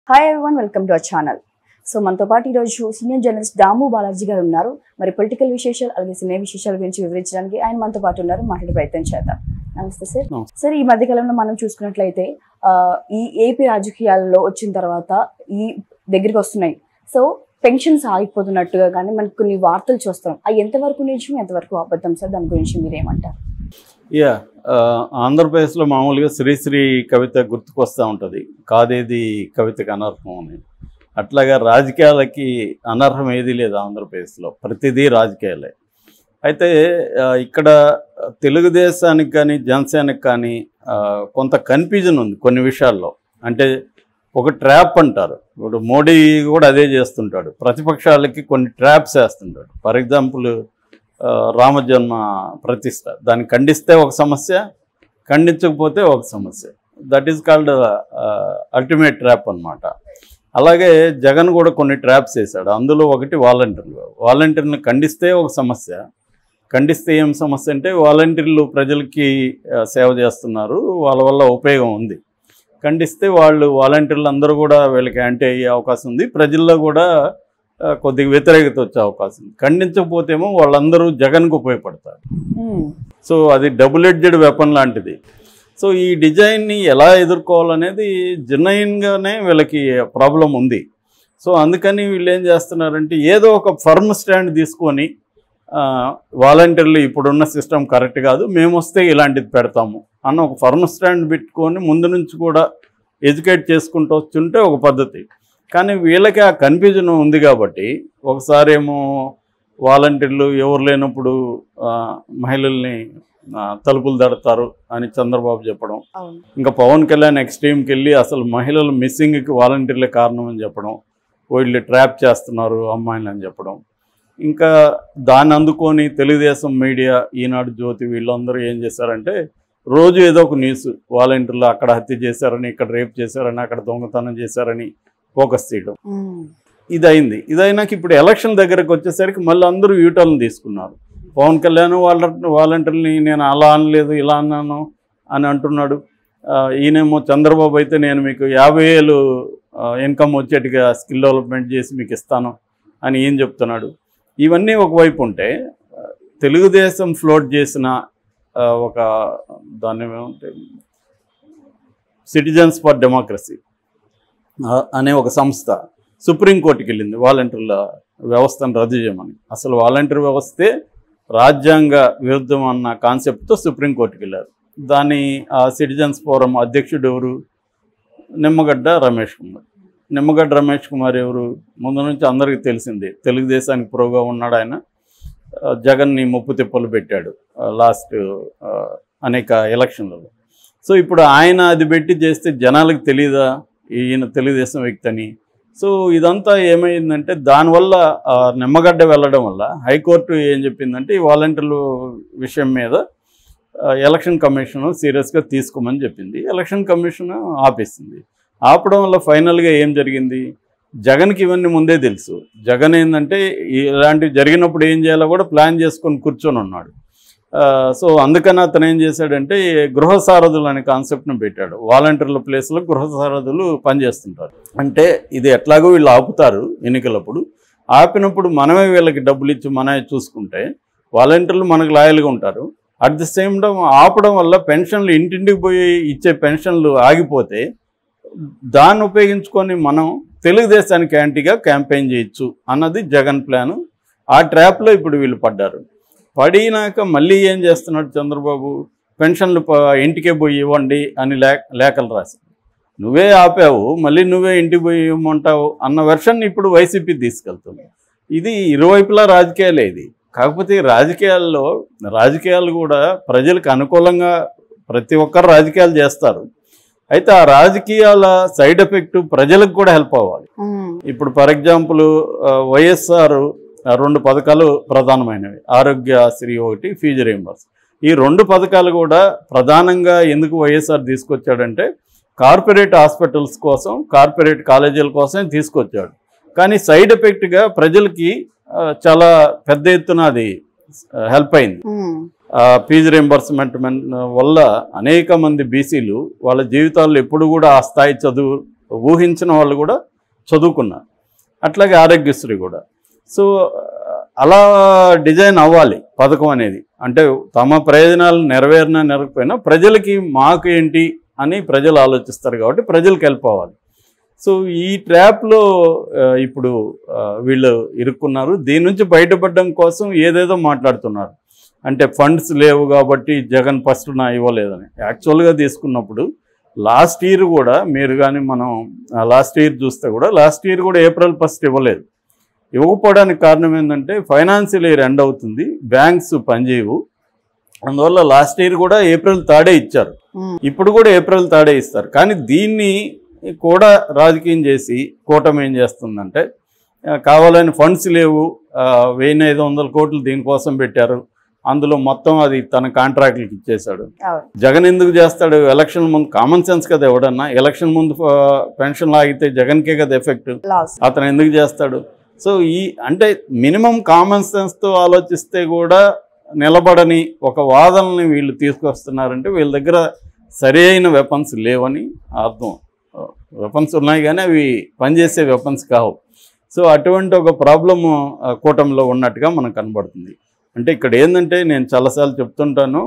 Hi everyone, welcome to our channel. So మనతో పాటు ఈరోజు సీనియర్ జర్నలిస్ట్ దాము బాలాజీ గారు ఉన్నారు. మరి పొలిటికల్ విశేషాలు అలాగే సినిమా విశేషాల గురించి వివరించడానికి ఆయన మనతో పాటు ఉన్నారు. మాట్లాడే ప్రయత్నం చేద్దాం. నమస్తే సార్. సార్, ఈ మధ్యకాలంలో మనం చూసుకున్నట్లయితే ఈ ఏపీ రాజకీయాల్లో వచ్చిన తర్వాత ఈ దగ్గరికి వస్తున్నాయి. సో పెన్షన్స్ ఆగిపోతున్నట్టుగా కానీ మనకు కొన్ని వార్తలు చూస్తాం. అవి ఎంతవరకు నిజం, ఎంతవరకు అబద్ధం సార్? దాని గురించి మీరేమంటారు? ఆంధ్రప్రదేశ్లో మామూలుగా శ్రీశ్రీ కవిత గుర్తుకొస్తూ ఉంటుంది, కాదేది కవితకు అనర్హం అని. అట్లాగా రాజకీయాలకి అనర్హం ఏదీ లేదు ఆంధ్రప్రదేశ్లో, ప్రతిదీ రాజకీయాలే. అయితే ఇక్కడ తెలుగుదేశానికి కానీ జనసేనకి కానీ కొంత కన్ఫ్యూజన్ ఉంది కొన్ని విషయాల్లో. అంటే ఒక ట్రాప్ అంటారు, ఇప్పుడు మోడీ కూడా అదే చేస్తుంటాడు, ప్రతిపక్షాలకి కొన్ని ట్రాప్స్ వేస్తుంటాడు. ఫర్ ఎగ్జాంపుల్ రామజన్మ ప్రతిష్ట, దాన్ని ఖండిస్తే ఒక సమస్య, ఖండించకపోతే ఒక సమస్య. That is called ultimate trap అన్నమాట. అలాగే జగన్ కూడా కొన్ని ట్రాప్స్ వేశాడు. అందులో ఒకటి వాలంటీర్లు ఖండిస్తే ఒక సమస్య, ఖండిస్తే ఏం సమస్య అంటే వాలంటీర్లు ప్రజలకి సేవ చేస్తున్నారు, వాళ్ళ వల్ల ఉపయోగం ఉంది. ఖండిస్తే వాలంటీర్లు అందరూ కూడా వీళ్ళకి యాంటీ అయ్యే అవకాశం ఉంది, ప్రజల్లో కూడా కొద్దిగా వ్యతిరేకత వచ్చే అవకాశం ఉంది. ఖండించకపోతేమో వాళ్ళందరూ జగన్కు ఉపయోగపడతారు. సో అది డబుల్ ఎడ్జెడ్ వెపన్ లాంటిది. సో ఈ డిజైన్ని ఎలా ఎదుర్కోవాలనేది జెన్యూన్గానే వీళ్ళకి ప్రాబ్లం ఉంది. సో అందుకని వీళ్ళు ఏం చేస్తున్నారంటే ఏదో ఒక ఫర్మ్ స్టాండ్ తీసుకొని వాలంటీర్లు ఇప్పుడున్న సిస్టమ్ కరెక్ట్ కాదు, మేము వస్తే ఇలాంటిది పెడతాము అన్న ఒక ఫర్మ్ స్టాండ్ పెట్టుకొని ముందు నుంచి కూడా ఎడ్యుకేట్ చేసుకుంటూ వచ్చుంటే ఒక పద్ధతి. కానీ వీళ్ళకి ఆ కన్ఫ్యూజన్ ఉంది కాబట్టి ఒకసారి ఏమో వాలంటీర్లు ఎవరు లేనప్పుడు మహిళల్ని తలుపులు దడతారు అని చంద్రబాబు చెప్పడం, ఇంకా పవన్ కళ్యాణ్ ఎక్స్ట్రీమ్కి వెళ్ళి అసలు మహిళలు మిస్సింగ్కి వాలంటీర్లే కారణం అని చెప్పడం, వీళ్ళు ట్రాప్ చేస్తున్నారు అమ్మాయిలు అని చెప్పడం. ఇంకా దాన్ని అందుకొని తెలుగుదేశం మీడియా, ఈనాడు, జ్యోతి వీళ్ళందరూ ఏం చేశారంటే రోజు ఏదో ఒక న్యూస్, వాలంటీర్లు అక్కడ హత్య చేశారని, ఇక్కడ రేప్ చేశారని, అక్కడ దొంగతనం చేశారని ఫోకస్ చేయడం. ఇదైనాక ఇప్పుడు ఎలక్షన్ దగ్గరకు వచ్చేసరికి మళ్ళీ అందరూ యూటర్న్ తీసుకున్నారు. పవన్ కళ్యాణ్ వాలంటీర్ని నేను అలా అనలేదు ఇలా అన్నాను అని అంటున్నాడు. ఈయనేమో చంద్రబాబు అయితే నేను మీకు 50,000 ఇన్కమ్ వచ్చేట్టుగా స్కిల్ డెవలప్మెంట్ చేసి మీకు ఇస్తాను అని ఏం చెప్తున్నాడు. ఇవన్నీ ఒకవైపు ఉంటే తెలుగుదేశం ఫ్లోట్ చేసిన ఒక దాన్ని ఏమంటే సిటిజన్స్ ఫర్ డెమోక్రసీ అనే ఒక సంస్థ సుప్రీంకోర్టుకి వెళ్ళింది వాలంటీర్ల వ్యవస్థను రద్దు చేయమని. అసలు వాలంటీర్ వ్యవస్థే రాజ్యాంగ విరుద్ధం అన్న కాన్సెప్ట్తో సుప్రీంకోర్టుకి వెళ్ళారు. దాని సిటిజన్స్ ఫోరం అధ్యక్షుడు ఎవరు? నిమ్మగడ్డ రమేష్ కుమార్ ఎవరు? ముందు నుంచి అందరికీ తెలిసిందే, తెలుగుదేశానికి ప్రోగా ఉన్నాడు ఆయన. జగన్ని ముప్పు తిప్పలు పెట్టాడు లాస్ట్ అనేక ఎలక్షన్లలో. సో ఇప్పుడు ఆయన అది పెట్టి చేస్తే జనాలకు తెలియదా ఈయన తెలుగుదేశం వ్యక్తి అని? సో ఇదంతా ఏమైందంటే దానివల్ల నిమ్మగడ్డ వెళ్ళడం వల్ల హైకోర్టు ఏం చెప్పిందంటే ఈ వాలంటీర్ల విషయం మీద ఎలక్షన్ కమిషన్ సీరియస్గా తీసుకోమని చెప్పింది. ఎలక్షన్ కమిషన్ ఆపేసింది. ఆపడం వల్ల ఫైనల్గా ఏం జరిగింది? జగన్కి ఇవన్నీ ముందే తెలుసు. జగన్ ఏంటంటే ఇలాంటివి జరిగినప్పుడు ఏం చేయాలో కూడా ప్లాన్ చేసుకొని కూర్చొని ఉన్నాడు. సో అందుకని అతను ఏం చేశాడంటే గృహ సారథులు అనే కాన్సెప్ట్ను పెట్టాడు. వాలంటీర్ల ప్లేస్లో గృహ సారథులు పనిచేస్తుంటారు. అంటే ఇది ఎట్లాగో వీళ్ళు ఆపుతారు ఎన్నికలప్పుడు, ఆపినప్పుడు మనమే వీళ్ళకి డబ్బులు ఇచ్చి మనమే చూసుకుంటే వాలంటీర్లు మనకు లాయల్గా ఉంటారు. అట్ ది సేమ్ టైం ఆపడం వల్ల పెన్షన్లు ఇంటింటికి పోయి ఇచ్చే పెన్షన్లు ఆగిపోతే దాన్ని ఉపయోగించుకొని మనం తెలుగుదేశానికి యాంటీగా క్యాంపెయిన్ చేయొచ్చు అన్నది జగన్ ప్లాను. ఆ ట్రాప్లో ఇప్పుడు వీళ్ళు పడినాక మళ్ళీ ఏం చేస్తున్నాడు చంద్రబాబు? పెన్షన్లు ఇంటికే పోయి ఇవ్వండి అని లేఖలు రాసి నువ్వే ఆపావు, మళ్ళీ నువ్వే ఇంటికి పోయి ఇవ్వమంటావు అన్న వెర్షన్ ఇప్పుడు వైసీపీ తీసుకెళ్తుంది. ఇది ఇరువైపులా రాజకీయాలే. ఇది కాకపోతే రాజకీయాలు కూడా ప్రజలకు అనుకూలంగా ప్రతి ఒక్కరు రాజకీయాలు చేస్తారు. అయితే ఆ రాజకీయాల సైడ్ ఎఫెక్ట్ ప్రజలకు కూడా హెల్ప్ అవ్వాలి. ఇప్పుడు ఫర్ ఎగ్జాంపుల్ వైఎస్ఆర్ 2 పథకాలు ప్రధానమైనవి, ఆరోగ్యశ్రీ ఒకటి, ఫీజు రీయింబర్స్. ఈ 2 పథకాలు కూడా ప్రధానంగా ఎందుకు వైఎస్ఆర్ తీసుకొచ్చాడంటే కార్పొరేట్ హాస్పిటల్స్ కోసం, కార్పొరేట్ కాలేజీల కోసం తీసుకొచ్చాడు. కానీ సైడ్ ఎఫెక్ట్గా ప్రజలకి చాలా పెద్ద ఎత్తున అది హెల్ప్ అయింది. ఫీజు రీయింబర్స్మెంట్ వల్ల అనేక మంది బీసీలు వాళ్ళ జీవితాల్లో ఎప్పుడు కూడా ఆ స్థాయి చదువు ఊహించిన వాళ్ళు కూడా చదువుకున్నారు. అట్లాగే ఆరోగ్యశ్రీ కూడా. సో అలా డిజైన్ అవ్వాలి పథకం అనేది. అంటే తమ ప్రయోజనాలు నెరవేరినా నెరవేరకపోయినా ప్రజలకి మాకు ఏంటి అని ప్రజలు ఆలోచిస్తారు కాబట్టి ప్రజలకు హెల్ప్ అవ్వాలి. సో ఈ ట్రాప్లో ఇప్పుడు వీళ్ళు ఇరుక్కున్నారు. దీని నుంచి బయటపడడం కోసం ఏదేదో మాట్లాడుతున్నారు. అంటే ఫండ్స్ లేవు కాబట్టి జగన్ ఫస్ట్ నా ఇవ్వలేదని. యాక్చువల్గా తీసుకున్నప్పుడు లాస్ట్ ఇయర్ కూడా మీరు కానీ మనం లాస్ట్ ఇయర్ చూస్తే కూడా లాస్ట్ ఇయర్ కూడా April 1 ఇవ్వలేదు. ఇవ్వకపోవడానికి కారణం ఏంటంటే ఫైనాన్షియల్ ఇయర్ ఎండ్ అవుతుంది, బ్యాంక్స్ పనిచేయవు. అందువల్ల లాస్ట్ ఇయర్ కూడా April 3 ఇచ్చారు, ఇప్పుడు కూడా April 3 ఇస్తారు. కానీ దీన్ని కూడా రాజకీయం చేసి కూటమి ఏం చేస్తుందంటే కావాలని ఫండ్స్ లేవు, 1500 కోట్లు దీనికోసం పెట్టారు, అందులో మొత్తం అది తన కాంట్రాక్టులకి ఇచ్చేశాడు. జగన్ ఎందుకు చేస్తాడు? ఎలక్షన్ ముందు కామన్ సెన్స్ కదా ఎవడన్నా. ఎలక్షన్ ముందు పెన్షన్ లాగితే జగన్కే కదా ఎఫెక్ట్, అతను ఎందుకు చేస్తాడు? సో అంటే మినిమం కామన్ సెన్స్తో ఆలోచిస్తే కూడా నిలబడని ఒక వాదనని వీళ్ళు తీసుకొస్తున్నారంటే వీళ్ళ దగ్గర సరి అయిన వెపన్స్ లేవని అర్థం. వెపన్స్ ఉన్నాయి కానీ అవి పనిచేసే వెపన్స్ కావు. సో అటువంటి ఒక ప్రాబ్లము కూటమిలో ఉన్నట్టుగా మనకు కనబడుతుంది. అంటే ఇక్కడ ఏంటంటే నేను చాలాసార్లు చెప్తుంటాను,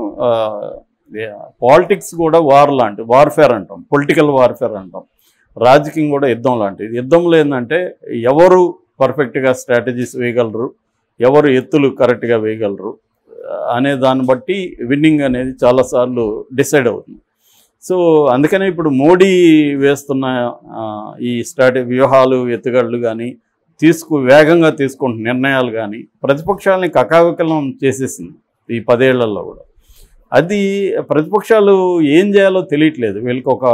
పాలిటిక్స్ కూడా వార్ఫేర్ అంటాం, పొలిటికల్ వార్ఫేర్ అంటాం. రాజకీయం కూడా యుద్ధం లాంటిది. యుద్ధంలో ఏంటంటే ఎవరు పర్ఫెక్ట్గా స్ట్రాటజీస్ వేయగలరు, ఎవరు ఎత్తులు కరెక్ట్గా వేయగలరు అనే దాన్ని బట్టి విన్నింగ్ అనేది చాలాసార్లు డిసైడ్ అవుతుంది. సో అందుకనే ఇప్పుడు మోడీ వేస్తున్న ఈ వ్యూహాలు, ఎత్తుగడలు కానీ వేగంగా తీసుకుంటున్న నిర్ణయాలు కానీ ప్రతిపక్షాలని కకావికలం చేసేసింది ఈ 10 ఏళ్లలో కూడా. అది ప్రతిపక్షాలు ఏం చేయాలో తెలియట్లేదు. వీళ్ళకి ఒక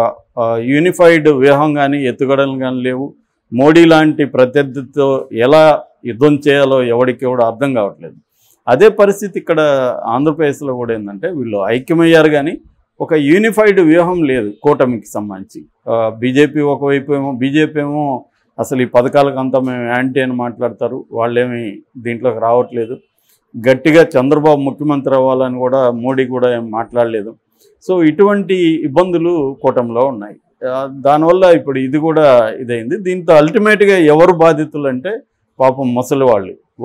యూనిఫైడ్ వ్యూహం కానీ ఎత్తుగడలు కానీ లేవు. మోడీ లాంటి ప్రత్యర్థితో ఎలా యుద్ధం చేయాలో ఎవరికి కూడా అర్థం కావట్లేదు. అదే పరిస్థితి ఇక్కడ ఆంధ్రప్రదేశ్లో కూడా ఏంటంటే వీళ్ళు ఐక్యమయ్యారు కానీ ఒక యూనిఫైడ్ వ్యూహం లేదు కూటమికి సంబంధించి. బీజేపీ ఒకవైపు ఏమో అసలు ఈ పథకాలకు అంతా మేము యాంటీ అని మాట్లాడతారు, వాళ్ళేమి దీంట్లోకి రావట్లేదు. గట్టిగా చంద్రబాబు ముఖ్యమంత్రి అవ్వాలని కూడా మోడీ కూడా ఏం మాట్లాడలేదు. సో ఇటువంటి ఇబ్బందులు కూటమిలో ఉన్నాయి. దానివల్ల ఇప్పుడు ఇది కూడా ఇదైంది. దీంతో అల్టిమేట్గా ఎవరు బాధితులు అంటే పాపం ముసలి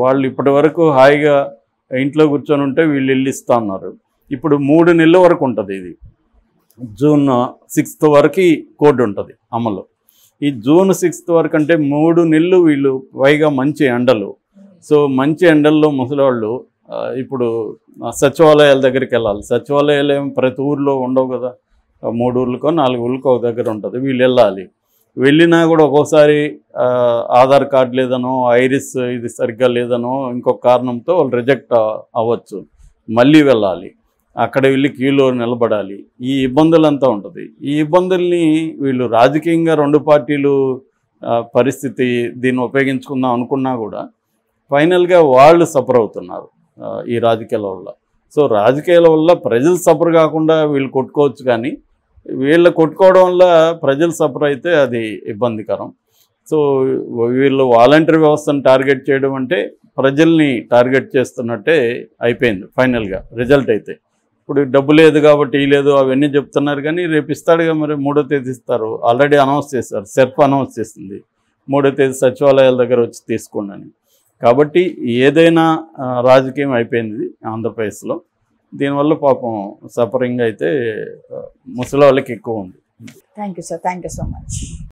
వాళ్ళు ఇప్పటి వరకు హాయిగా ఇంట్లో కూర్చొని ఉంటే వీళ్ళు ఇల్లు ఇస్తా ఉన్నారు. ఇప్పుడు 3 నెలల వరకు ఉంటుంది. ఇది June 6 వరకు కోడ్ ఉంటుంది అమలు. ఈ June 6 వరకు అంటే 3 నెలలు వీళ్ళు పైగా మంచి ఎండలు. సో మంచి ఎండల్లో ముసలివాళ్ళు ఇప్పుడు సచివాలయాల దగ్గరికి వెళ్ళాలి. సచివాలయాలు ఏమి ప్రతి ఊర్లో ఉండవు కదా, 3 ఊర్లకో 4 ఊర్లకో ఒక దగ్గర ఉంటుంది. వీళ్ళు వెళ్ళాలి. వెళ్ళినా కూడా ఒక్కోసారి ఆధార్ కార్డు లేదనో, ఐరిస్ ఇది సరిగ్గా లేదనో ఇంకొక కారణంతో వాళ్ళు రిజెక్ట్ అవ్వచ్చు. మళ్ళీ వెళ్ళాలి, అక్కడ వెళ్ళి క్యూలో నిలబడాలి. ఈ ఇబ్బందులంతా ఉంటుంది. ఈ ఇబ్బందుల్ని వీళ్ళు రాజకీయంగా 2 పార్టీలు పరిస్థితి దీన్ని ఉపయోగించుకుందాం అనుకున్నా కూడా ఫైనల్గా వాళ్ళు సఫర్ అవుతున్నారు ఈ రాజకీయాల వల్ల. సో రాజకీయాల వల్ల ప్రజలు సఫర్ కాకుండా వీళ్ళు కొట్టుకోవచ్చు, కానీ వీళ్ళు కొట్టుకోవడం వల్ల ప్రజలు సఫర్ అయితే అది ఇబ్బందికరం. సో వీళ్ళు వాలంటరీ వ్యవస్థను టార్గెట్ చేయడం అంటే ప్రజల్ని టార్గెట్ చేస్తున్నట్టే అయిపోయింది ఫైనల్గా రిజల్ట్ అయితే. ఇప్పుడు డబ్బు లేదు కాబట్టి లేదు అవన్నీ చెప్తున్నారు, కానీ రేపు ఇస్తాడుగా, మరి 3వ తేదీ ఇస్తారు. ఆల్రెడీ అనౌన్స్ చేశారు, సెర్ప్ అనౌన్స్ చేసింది 3వ తేదీ సచివాలయాల దగ్గర వచ్చి తీసుకోండి అని. కాబట్టి ఏదైనా రాజకీయం అయిపోయింది ఆంధ్రప్రదేశ్లో. దీనివల్ల పాపం సఫరింగ్ అయితే ముసలి వాళ్ళకి ఎక్కువ ఉంది. Thank you sir, thank you so much.